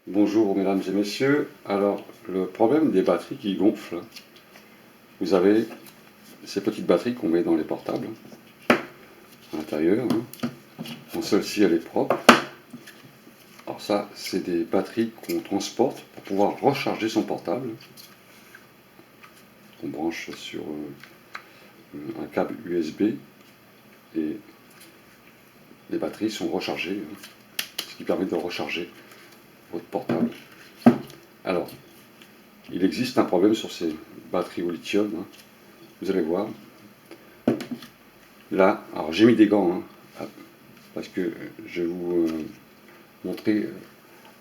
Bonjour mesdames et messieurs. Alors le problème des batteries qui gonflent, vous avez ces petites batteries qu'on met dans les portables à l'intérieur. Bon, celle-ci elle est propre. Alors ça c'est des batteries qu'on transporte pour pouvoir recharger son portable. On branche sur un câble USB et les batteries sont rechargées, ce qui permet de recharger votre portable. Alors il existe un problème sur ces batteries au lithium, vous allez voir. Là, alors j'ai mis des gants, parce que je vais vous montrer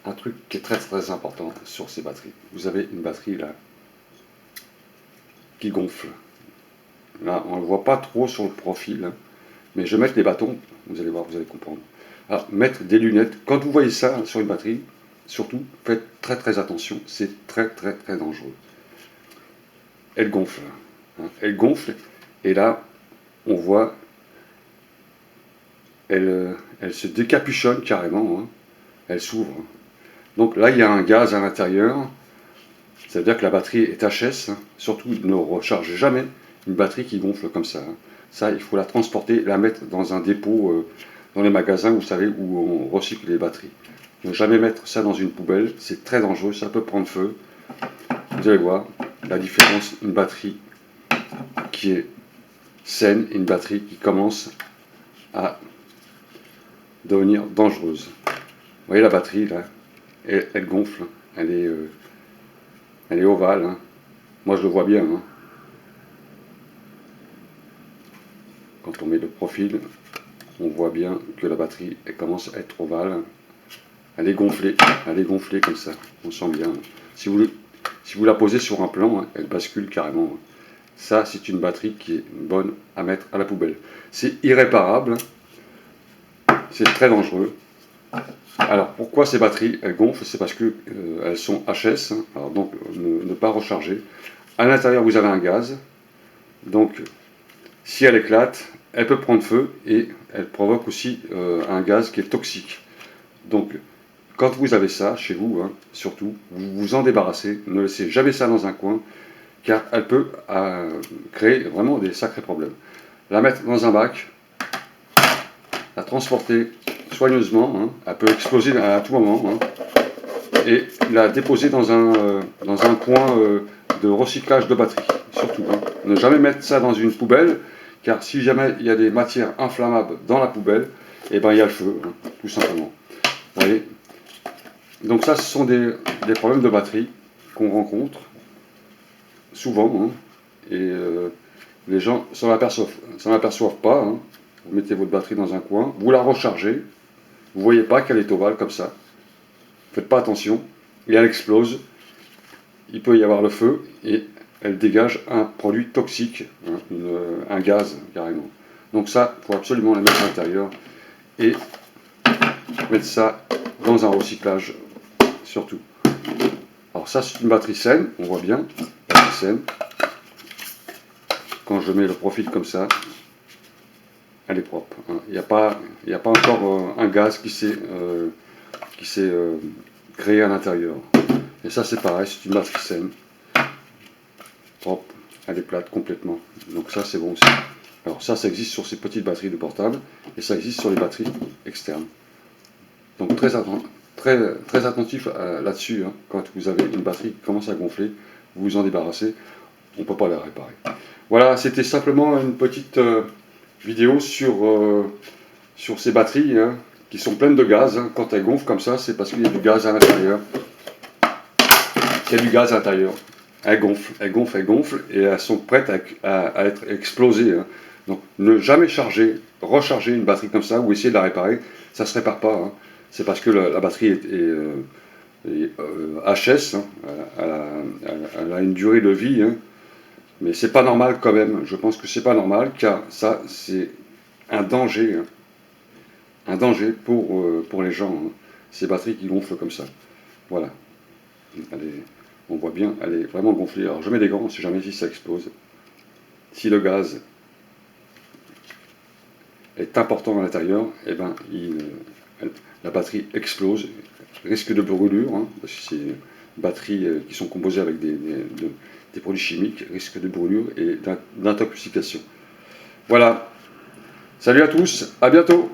un truc qui est très très important sur ces batteries. Vous avez une batterie là qui gonfle. Là, on ne le voit pas trop sur le profil, mais je vais mettre les bâtons, vous allez voir, vous allez comprendre. Alors, mettre des lunettes, quand vous voyez ça sur une batterie, surtout, faites très très attention, c'est très très très dangereux. Elle gonfle, elle gonfle, et là, on voit, elle se décapuchonne carrément, elle s'ouvre. Donc là, il y a un gaz à l'intérieur. Ça veut dire que la batterie est HS. Surtout, ne recharge jamais une batterie qui gonfle comme ça. Ça, il faut la transporter, la mettre dans un dépôt, dans les magasins, vous savez, où on recycle les batteries. Ne jamais mettre ça dans une poubelle, c'est très dangereux, ça peut prendre feu. Vous allez voir la différence, une batterie qui est saine et une batterie qui commence à devenir dangereuse. Vous voyez la batterie, là, elle gonfle, elle est ovale. Moi, je le vois bien. Quand on met le profil, on voit bien que la batterie elle commence à être ovale. Elle est gonflée comme ça. On sent bien. Si vous la posez sur un plan, elle bascule carrément. Ça, c'est une batterie qui est bonne à mettre à la poubelle. C'est irréparable. C'est très dangereux. Alors, pourquoi ces batteries elles gonflent? C'est parce que elles sont HS. Alors, donc, ne pas recharger. À l'intérieur, vous avez un gaz. Donc, si elle éclate, elle peut prendre feu et elle provoque aussi un gaz qui est toxique. Donc, quand vous avez ça chez vous, surtout, vous vous en débarrassez. Ne laissez jamais ça dans un coin, car elle peut créer vraiment des sacrés problèmes. La mettre dans un bac, la transporter soigneusement, elle peut exploser à tout moment, et la déposer dans un coin de recyclage de batterie, surtout. Ne jamais mettre ça dans une poubelle, car si jamais il y a des matières inflammables dans la poubelle, et ben il y a le feu, tout simplement. Vous voyez. Donc ça, ce sont des problèmes de batterie qu'on rencontre souvent, et les gens s'en aperçoivent pas. Vous mettez votre batterie dans un coin, vous la rechargez, vous voyez pas qu'elle est ovale comme ça. Faites pas attention, et elle explose. Il peut y avoir le feu et elle dégage un produit toxique, un gaz carrément. Donc ça, il faut absolument la mettre à l'intérieur et mettre ça dans un recyclage surtout. Alors ça, c'est une batterie saine, on voit bien, batterie saine. Quand je mets le profil comme ça, elle est propre. Il n'y a pas encore un gaz qui s'est créé à l'intérieur. Et ça, c'est pareil, c'est une batterie saine, propre, elle est plate complètement. Donc ça, c'est bon aussi. Alors ça existe sur ces petites batteries de portable et ça existe sur les batteries externes. Donc très attentif là-dessus. Quand vous avez une batterie qui commence à gonfler, vous vous en débarrassez, on ne peut pas la réparer. Voilà, c'était simplement une petite vidéo sur ces batteries qui sont pleines de gaz. Quand elles gonflent comme ça, c'est parce qu'il y a du gaz à l'intérieur. Il y a du gaz à l'intérieur. Elles gonflent, et elles sont prêtes à être explosées. Donc ne jamais recharger une batterie comme ça ou essayer de la réparer, ça ne se répare pas. C'est parce que la batterie est HS, elle a une durée de vie, mais c'est pas normal quand même. Je pense que c'est pas normal, car ça c'est un danger pour les gens, ces batteries qui gonflent comme ça. Voilà. On voit bien, elle est vraiment gonflée. Alors je mets des gants, on ne sait jamais si ça explose. Si le gaz est important à l'intérieur, eh ben, la batterie explose, risque de brûlure, hein, parce que c'est des batteries qui sont composées avec des produits chimiques, risque de brûlure et d'intoxication. Voilà, salut à tous, à bientôt.